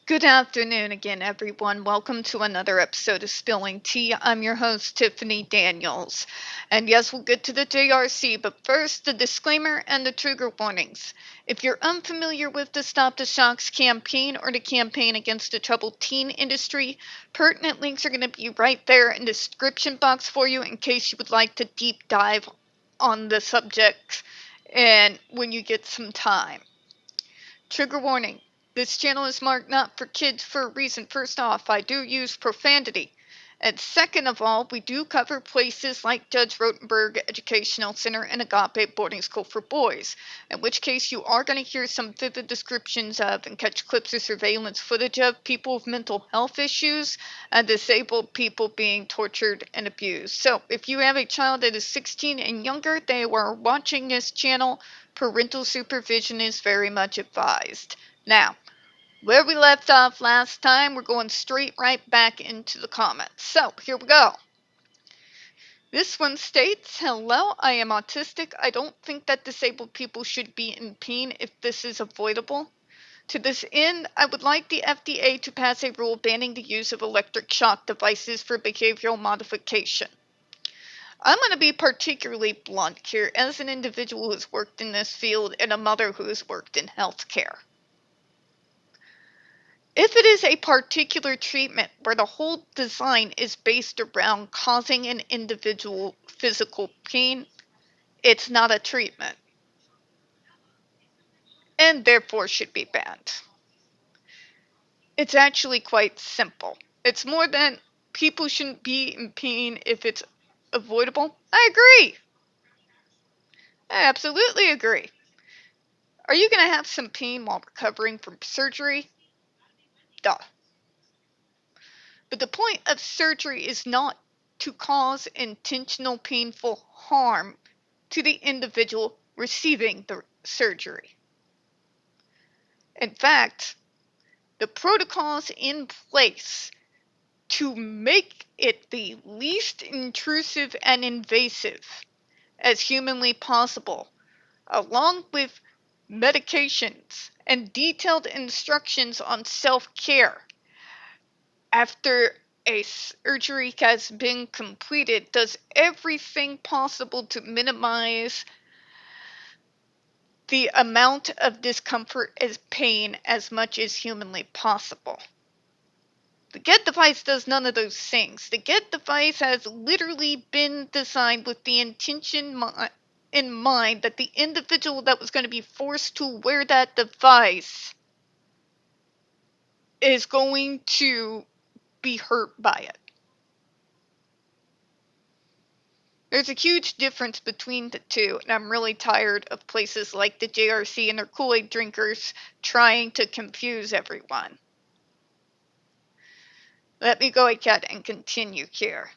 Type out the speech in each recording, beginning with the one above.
Good afternoon again, everyone. Welcome to another episode of Spilling Tea. I'm your host, Tiffany Daniels. And yes, we'll get to the JRC, but first, the disclaimer and the trigger warnings. If you're unfamiliar with the Stop the Shocks campaign or the campaign against the troubled teen industry, pertinent links are going to be right there in the description box for you in case you would like to deep dive on the subject and when you get some time. Trigger warning. This channel is marked not for kids for a reason. First off, I do use profanity. And second of all, we do cover places like Judge Rotenberg Educational Center and Agape Boarding School for Boys, in which case you are going to hear some vivid descriptions of and catch clips of surveillance footage of people with mental health issues and disabled people being tortured and abused. So if you have a child that is 16 and younger, they are watching this channel, parental supervision is very much advised. Now, where we left off last time, we're going straight right back into the comments. So, here we go. This one states, "Hello, I am autistic. I don't think that disabled people should be in pain if this is avoidable. To this end, I would like the FDA to pass a rule banning the use of electric shock devices for behavioral modification." I'm going to be particularly blunt here as an individual who has worked in this field and a mother who has worked in healthcare. If it is a particular treatment where the whole design is based around causing an individual physical pain, it's not a treatment, and therefore should be banned. It's actually quite simple. It's more than people shouldn't be in pain if it's avoidable. I agree. I absolutely agree. Are you going to have some pain while recovering from surgery? Duh. But the point of surgery is not to cause intentional painful harm to the individual receiving the surgery. In fact, the protocols in place to make it the least intrusive and invasive as humanly possible, along with medications and detailed instructions on self-care after a surgery has been completed, does everything possible to minimize the amount of discomfort as pain as much as humanly possible. The GED device does none of those things. The GED device has literally been designed with the intention in mind that the individual that was going to be forced to wear that device is going to be hurt by it. There's a huge difference between the two, and I'm really tired of places like the JRC and their Kool-Aid drinkers trying to confuse everyone. Let me go ahead and continue here.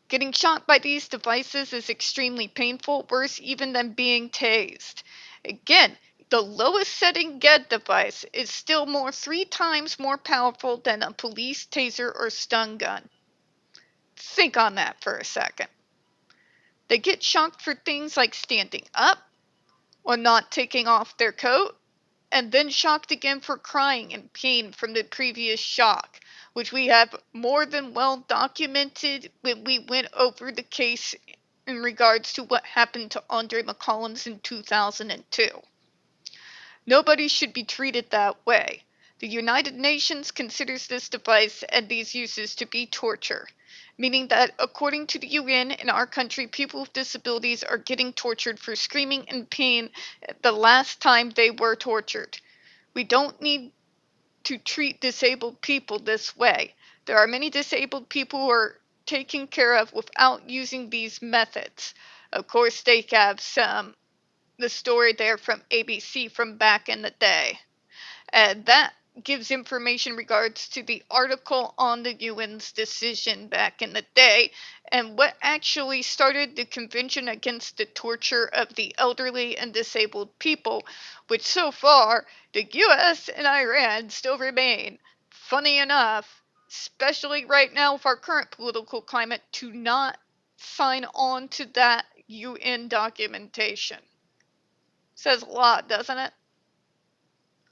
Getting shot by these devices is extremely painful, worse even than being tased. Again, the lowest setting GED device is still 3 times more powerful than a police taser or stun gun. Think on that for a second. They get shocked for things like standing up or not taking off their coat, and then shocked again for crying in pain from the previous shock, which we have more than well documented when we went over the case in regards to what happened to Andre McCollums in 2002. Nobody should be treated that way. The United Nations considers this device and these uses to be torture, meaning that according to the UN in our country, people with disabilities are getting tortured for screaming in pain the last time they were tortured. We don't need to treat disabled people this way. There are many disabled people who are taken care of without using these methods. Of course, they have the story there from ABC from back in the day. And that gives information in regards to the article on the UN's decision back in the day and what actually started the Convention Against the Torture of the Elderly and Disabled People, which so far the US and Iran still remain, funny enough, especially right now with our current political climate, to not sign on to that UN documentation. Says a lot, doesn't it?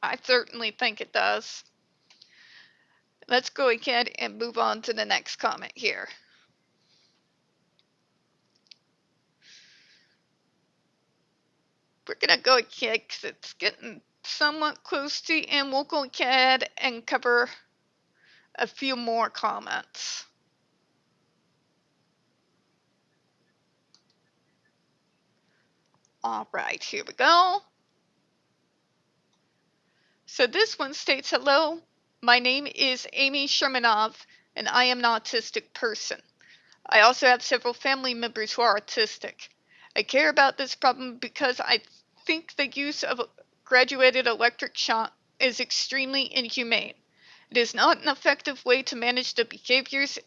I certainly think it does. Let's go ahead and move on to the next comment here. We're going to go ahead because it's getting somewhat close to the end. We'll go ahead and cover a few more comments. All right, here we go. So this one states, hello, my name is Amy Shermanov, and I am an autistic person. I also have several family members who are autistic. I care about this problem because I think the use of graduated electric shock is extremely inhumane. It is not an effective way to manage the behaviors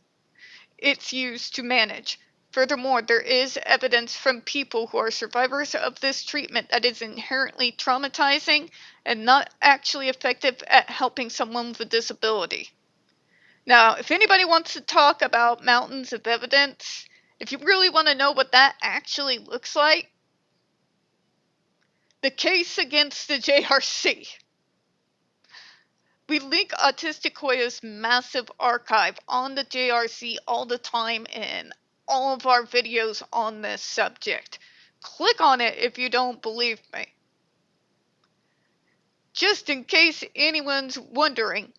it's used to manage. Furthermore, there is evidence from people who are survivors of this treatment that is inherently traumatizing and not actually effective at helping someone with a disability. Now, if anybody wants to talk about mountains of evidence, if you really want to know what that actually looks like, the case against the JRC. We link Autistic Hoya's massive archive on the JRC all the time in all of our videos on this subject. Click on it if you don't believe me. Just in case anyone's wondering,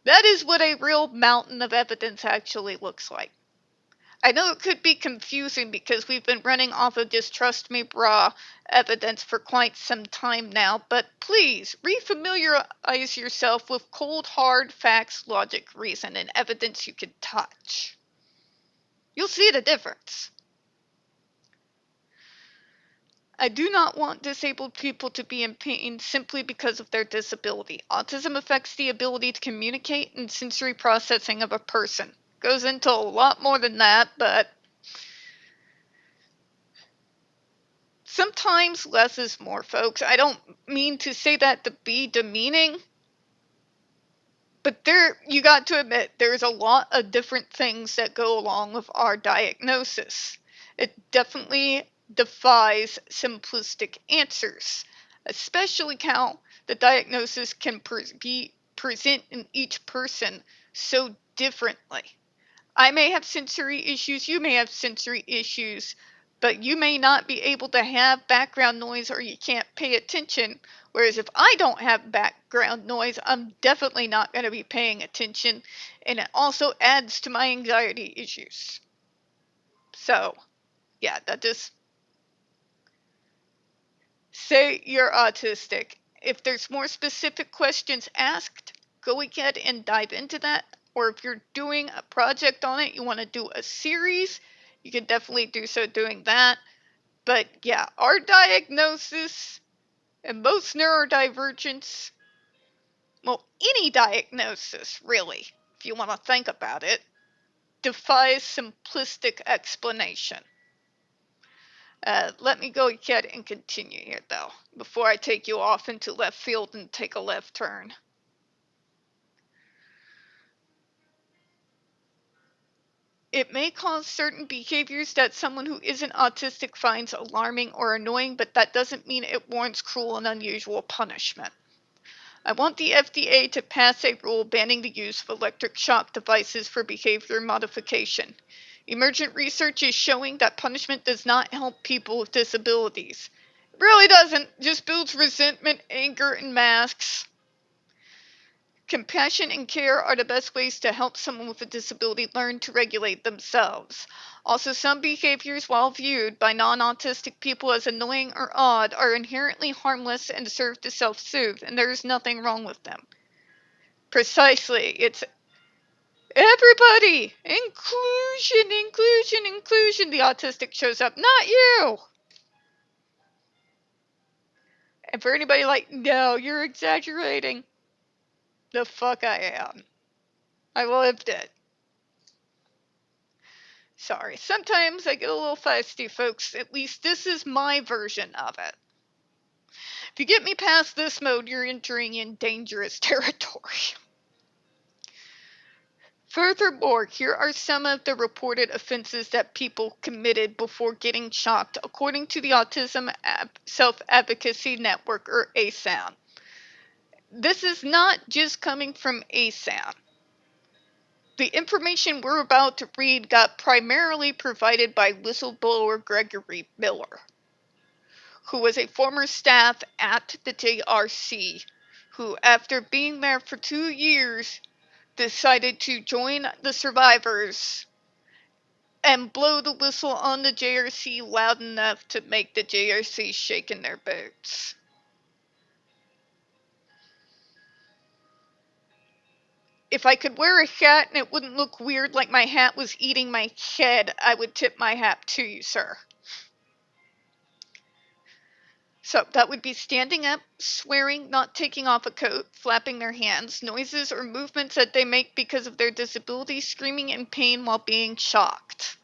that is what a real mountain of evidence actually looks like. I know it could be confusing because we've been running off of just trust me raw evidence for quite some time now, but please refamiliarize yourself with cold hard facts, logic, reason, and evidence you can touch. You'll see the difference. I do not want disabled people to be in pain simply because of their disability. Autism affects the ability to communicate and sensory processing of a person. Goes into a lot more than that, but sometimes less is more, folks. I don't mean to say that to be demeaning, but you got to admit there's a lot of different things that go along with our diagnosis. It definitely defies simplistic answers, especially how the diagnosis can be present in each person so differently. I may have sensory issues, you may have sensory issues, but you may not be able to have background noise or you can't pay attention. Whereas if I don't have background noise, I'm definitely not going to be paying attention, and it also adds to my anxiety issues. So, yeah, that just say you're autistic. If there's more specific questions asked, go ahead and dive into that. Or if you're doing a project on it, you want to do a series, you can definitely do so doing that. But yeah, our diagnosis and most neurodivergence, well, any diagnosis really, if you want to think about it, defies simplistic explanation. Let me go ahead and continue here, though, before I take you off into left field and take a left turn. It may cause certain behaviors that someone who isn't autistic finds alarming or annoying, but that doesn't mean it warrants cruel and unusual punishment. I want the FDA to pass a rule banning the use of electric shock devices for behavior modification. Emergent research is showing that punishment does not help people with disabilities. It really doesn't, just builds resentment, anger, and masks. Compassion and care are the best ways to help someone with a disability learn to regulate themselves. Also, some behaviors, while viewed by non-autistic people as annoying or odd, are inherently harmless and serve to self-soothe, and there is nothing wrong with them. Precisely. It's everybody! Inclusion, inclusion, inclusion! The autistic shows up, not you! And for anybody like, no, you're exaggerating. The fuck I am. I lived it. Sorry, sometimes I get a little feisty, folks. At least this is my version of it. If you get me past this mode, you're entering in dangerous territory. Furthermore, here are some of the reported offenses that people committed before getting shocked, according to the Autism Self-Advocacy Network, or ASAN. This is not just coming from ASAN. The information we're about to read got primarily provided by whistleblower Gregory Miller, who was a former staff at the JRC, who, after being there for 2 years, decided to join the survivors and blow the whistle on the JRC loud enough to make the JRC shake in their boots. If I could wear a hat and it wouldn't look weird like my hat was eating my head, I would tip my hat to you, sir. So that would be standing up, swearing, not taking off a coat, flapping their hands, noises or movements that they make because of their disability, screaming in pain while being shocked.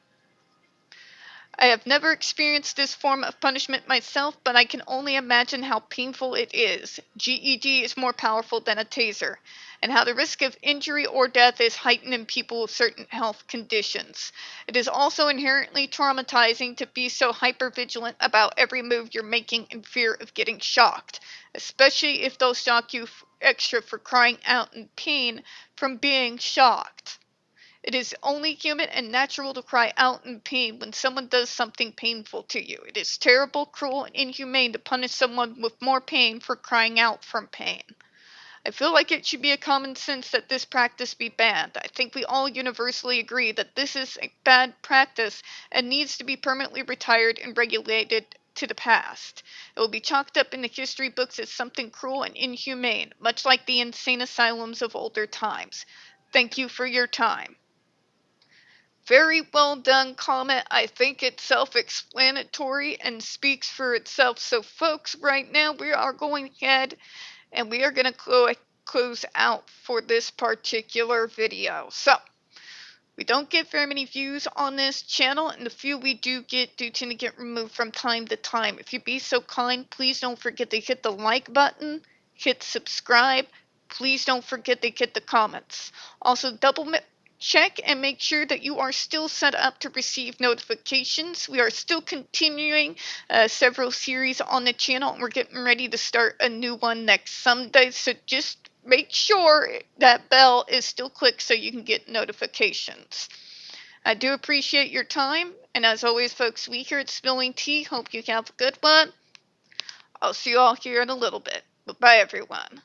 I have never experienced this form of punishment myself, but I can only imagine how painful it is. GED is more powerful than a taser, and how the risk of injury or death is heightened in people with certain health conditions. It is also inherently traumatizing to be so hypervigilant about every move you're making in fear of getting shocked, especially if they'll shock you extra for crying out in pain from being shocked. It is only human and natural to cry out in pain when someone does something painful to you. It is terrible, cruel, and inhumane to punish someone with more pain for crying out from pain. I feel like it should be a common sense that this practice be banned. I think we all universally agree that this is a bad practice and needs to be permanently retired and regulated to the past. It will be chalked up in the history books as something cruel and inhumane, much like the insane asylums of older times. Thank you for your time. Very well done comment. I think it's self-explanatory and speaks for itself. So folks, right now we are going ahead and we are going to close out for this particular video. So we don't get very many views on this channel, and the few we do get do tend to get removed from time to time. If you'd be so kind, please don't forget to hit the like button, hit subscribe. Please don't forget to hit the comments. Also, double check and make sure that you are still set up to receive notifications. We are still continuing several series on the channel, and we're getting ready to start a new one next Sunday. So just make sure that bell is still clicked so you can get notifications. I do appreciate your time, and as always, folks, we here at Spilling Tea hope you have a good one. I'll see you all here in a little bit. Bye, everyone.